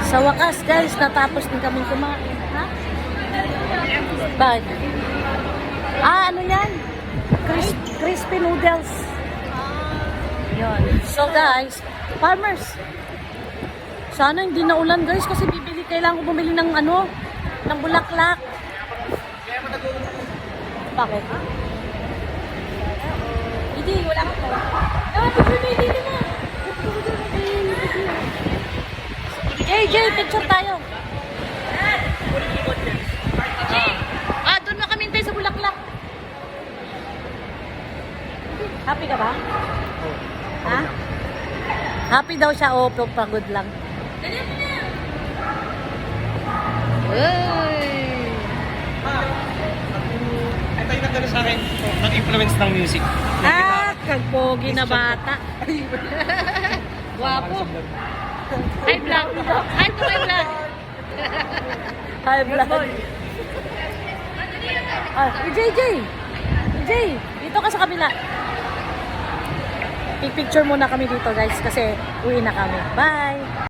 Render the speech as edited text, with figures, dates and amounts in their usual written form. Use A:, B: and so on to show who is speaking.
A: Sa wakas guys, natapos din kami kumain. Ha? Bag. Ano yan? Crispy noodles. Yun. So guys, farmers. Sana hindi na ulan guys kasi kailangan ko bumili ng ng bulaklak. Bakit? Hindi, wala ka to. Dito na. JJ, picture tayo. Doon makamintay sa bulaklak. Happy ka ba? Ha? Happy daw siya, pagod lang.
B: Ito yung nagdala sa akin ng influence ng music.
A: Kagpogi na bata. Guwapo. Hi vlog. Hi to my vlog. Hi vlog. JJ, dito ka sa kabila. Picture muna kami dito guys kasi uwi na kami. Bye!